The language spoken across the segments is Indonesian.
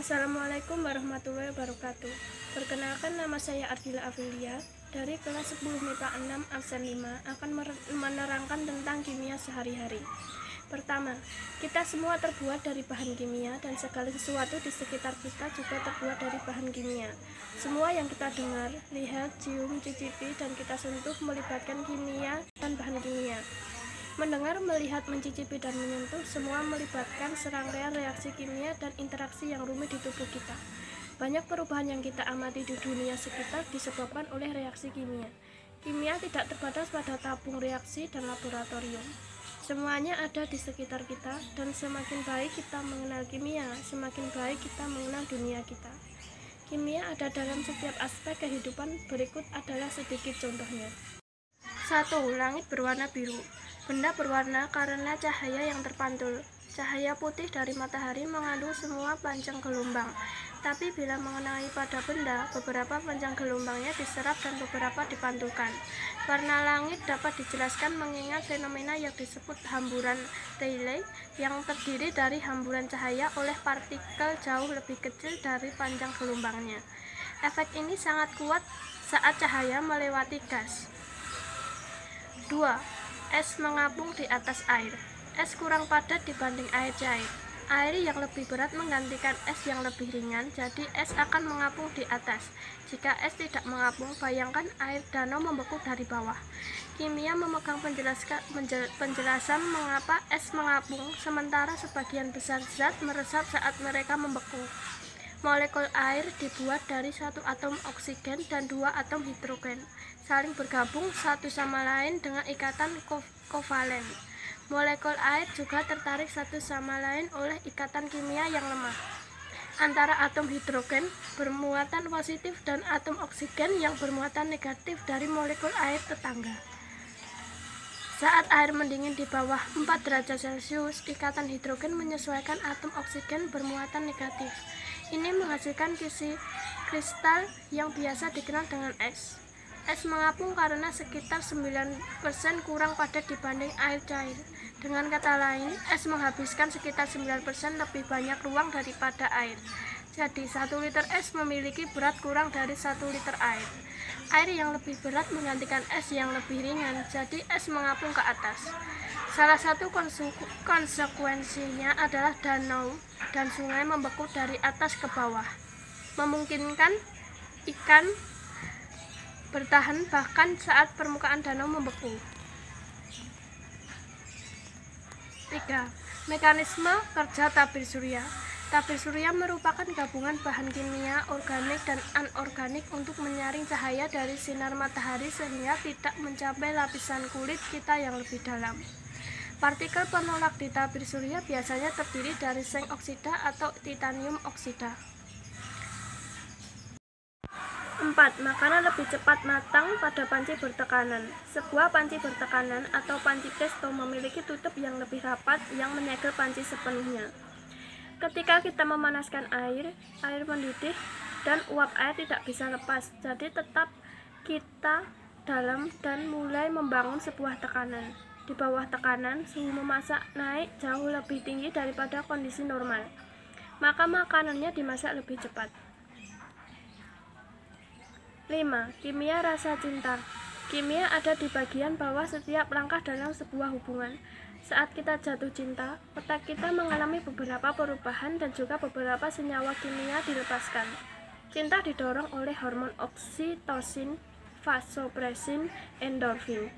Assalamualaikum warahmatullahi wabarakatuh. Perkenalkan, nama saya Ardila Afilia dari kelas 10 MIPA 6 absen 5 akan menerangkan tentang kimia sehari-hari. Pertama, kita semua terbuat dari bahan kimia dan segala sesuatu di sekitar kita juga terbuat dari bahan kimia. Semua yang kita dengar, lihat, cium, cicipi, dan kita sentuh melibatkan kimia dan bahan kimia. Mendengar, melihat, mencicipi, dan menyentuh semua melibatkan serangkaian reaksi kimia dan interaksi yang rumit di tubuh kita. Banyak perubahan yang kita amati di dunia sekitar disebabkan oleh reaksi kimia. Kimia tidak terbatas pada tabung reaksi dan laboratorium. Semuanya ada di sekitar kita, dan semakin baik kita mengenal kimia, semakin baik kita mengenal dunia kita. Kimia ada dalam setiap aspek kehidupan. Berikut adalah sedikit contohnya. 1. Langit berwarna biru. Benda berwarna karena cahaya yang terpantul. Cahaya putih dari matahari mengandung semua panjang gelombang. Tapi bila mengenai pada benda, beberapa panjang gelombangnya diserap dan beberapa dipantulkan. Warna langit dapat dijelaskan mengingat fenomena yang disebut hamburan Rayleigh yang terdiri dari hamburan cahaya oleh partikel jauh lebih kecil dari panjang gelombangnya. Efek ini sangat kuat saat cahaya melewati gas. 2. Es mengapung di atas air. Es kurang padat dibanding air cair. Air yang lebih berat menggantikan es yang lebih ringan, jadi es akan mengapung di atas. Jika es tidak mengapung, bayangkan air danau membeku dari bawah. Kimia memegang penjelasan mengapa es mengapung, sementara sebagian besar zat meresap saat mereka membeku. Molekul air dibuat dari satu atom oksigen dan dua atom hidrogen, saling bergabung satu sama lain dengan ikatan kovalen. Molekul air juga tertarik satu sama lain oleh ikatan kimia yang lemah antara atom hidrogen bermuatan positif dan atom oksigen yang bermuatan negatif dari molekul air tetangga. Saat air mendingin di bawah 4 derajat Celcius, ikatan hidrogen menyesuaikan atom oksigen bermuatan negatif. Ini menghasilkan kristal yang biasa dikenal dengan es. Es mengapung karena sekitar 9% kurang padat dibanding air cair. Dengan kata lain, es menghabiskan sekitar 9% lebih banyak ruang daripada air. Jadi, 1 liter es memiliki berat kurang dari 1 liter air. Air yang lebih berat menggantikan es yang lebih ringan, jadi es mengapung ke atas. Salah satu konsekuensinya adalah danau dan sungai membeku dari atas ke bawah, memungkinkan ikan bertahan bahkan saat permukaan danau membeku. 3. Mekanisme kerja tabir surya. Tabir surya merupakan gabungan bahan kimia organik dan anorganik untuk menyaring cahaya dari sinar matahari sehingga tidak mencapai lapisan kulit kita yang lebih dalam. Partikel penolak di tabir surya biasanya terdiri dari seng oksida atau titanium oksida. 4. Makanan lebih cepat matang pada panci bertekanan. Sebuah panci bertekanan atau panci presto memiliki tutup yang lebih rapat yang menyegel panci sepenuhnya. Ketika kita memanaskan air mendidih dan uap air tidak bisa lepas, jadi tetap kita dalam dan mulai membangun sebuah tekanan. Di bawah tekanan, suhu memasak naik jauh lebih tinggi daripada kondisi normal, maka makanannya dimasak lebih cepat. 5. Kimia rasa cinta. Kimia ada di bagian bawah setiap langkah dalam sebuah hubungan. Saat kita jatuh cinta, otak kita mengalami beberapa perubahan dan juga beberapa senyawa kimia dilepaskan. Cinta didorong oleh hormon oksitosin, vasopresin, endorfin.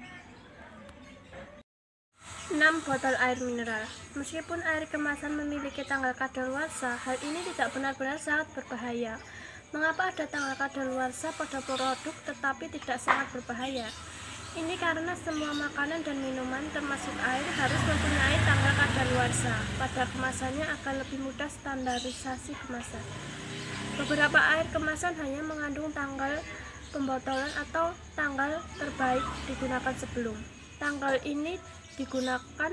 6. Botol air mineral. Meskipun air kemasan memiliki tanggal kadaluarsa, hal ini tidak benar-benar sangat berbahaya. Mengapa ada tanggal kadaluarsa pada produk tetapi tidak sangat berbahaya? Ini karena semua makanan dan minuman termasuk air harus mempunyai tanggal kadaluarsa pada kemasannya agar lebih mudah standarisasi kemasan. Beberapa air kemasan hanya mengandung tanggal pembotolan atau tanggal terbaik digunakan sebelum. Tanggal ini digunakan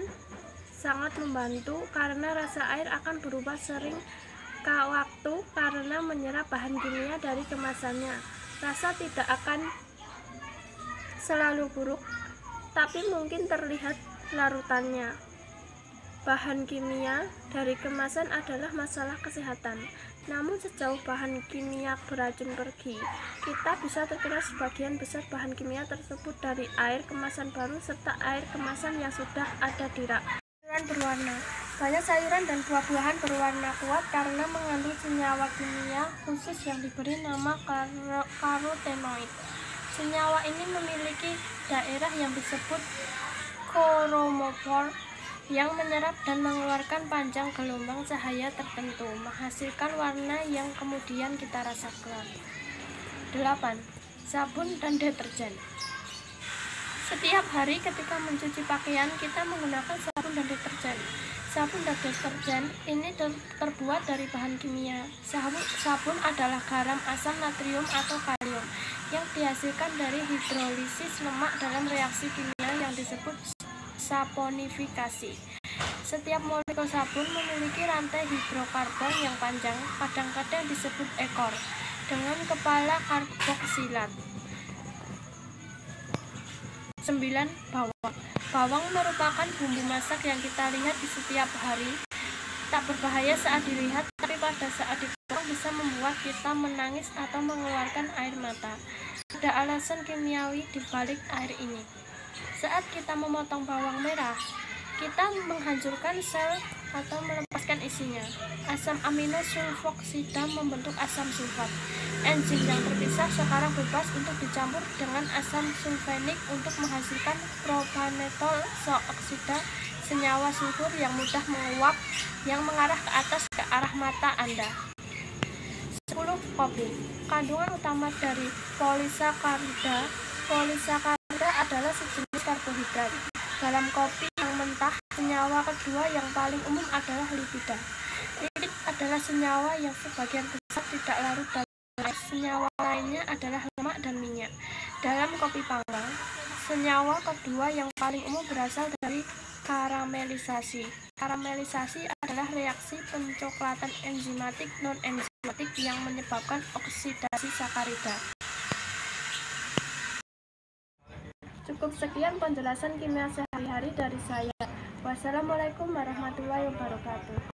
sangat membantu karena rasa air akan berubah sering waktu karena menyerap bahan kimia dari kemasannya. Rasa tidak akan selalu buruk, tapi mungkin terlihat larutannya. bahan kimia dari kemasan adalah masalah kesehatan. Namun sejauh bahan kimia beracun pergi, kita bisa terkena sebagian besar bahan kimia tersebut dari air kemasan baru serta air kemasan yang sudah ada di rak. Sayuran berwarna. Banyak sayuran dan buah-buahan berwarna kuat karena mengandung senyawa kimia khusus yang diberi nama karotenoid. Senyawa ini memiliki daerah yang disebut chromophore yang menyerap dan mengeluarkan panjang gelombang cahaya tertentu, menghasilkan warna yang kemudian kita rasakan. 8. Sabun dan deterjen. Setiap hari ketika mencuci pakaian, kita menggunakan sabun dan deterjen. Sabun dan deterjen ini terbuat dari bahan kimia. Sabun adalah garam, asam natrium atau kalium yang dihasilkan dari hidrolisis lemak dalam reaksi kimia yang disebut saponifikasi. Setiap molekul sabun memiliki rantai hidrokarbon yang panjang, kadang-kadang disebut ekor, dengan kepala karboksilat. 9. Bawang. Bawang merupakan bumbu masak yang kita lihat di setiap hari. Tak berbahaya saat dilihat, tapi pada saat dipotong bisa membuat kita menangis atau mengeluarkan air mata. Ada alasan kimiawi di balik air ini. Saat kita memotong bawang merah, kita menghancurkan sel atau melepaskan isinya. Asam amino sulfoksida membentuk asam sulfat. Enzim yang terpisah sekarang bebas untuk dicampur dengan asam sulfenik untuk menghasilkan propanetol oksida, senyawa sulfur yang mudah menguap yang mengarah ke atas ke arah mata Anda. 10. Kopi. Kandungan utama dari polisakarida. Polisakarida adalah sejenis karbohidrat. Dalam kopi yang mentah, senyawa kedua yang paling umum adalah lipida. Lipid adalah senyawa yang sebagian besar tidak larut dalam air. Senyawa lainnya adalah lemak dan minyak. Dalam kopi panggang, senyawa kedua yang paling umum berasal dari karamelisasi. Karamelisasi adalah reaksi pencoklatan enzimatik non-enzimatik yang menyebabkan oksidasi sakarida. Cukup sekian penjelasan kimia sehari-hari dari saya. Wassalamualaikum warahmatullahi wabarakatuh.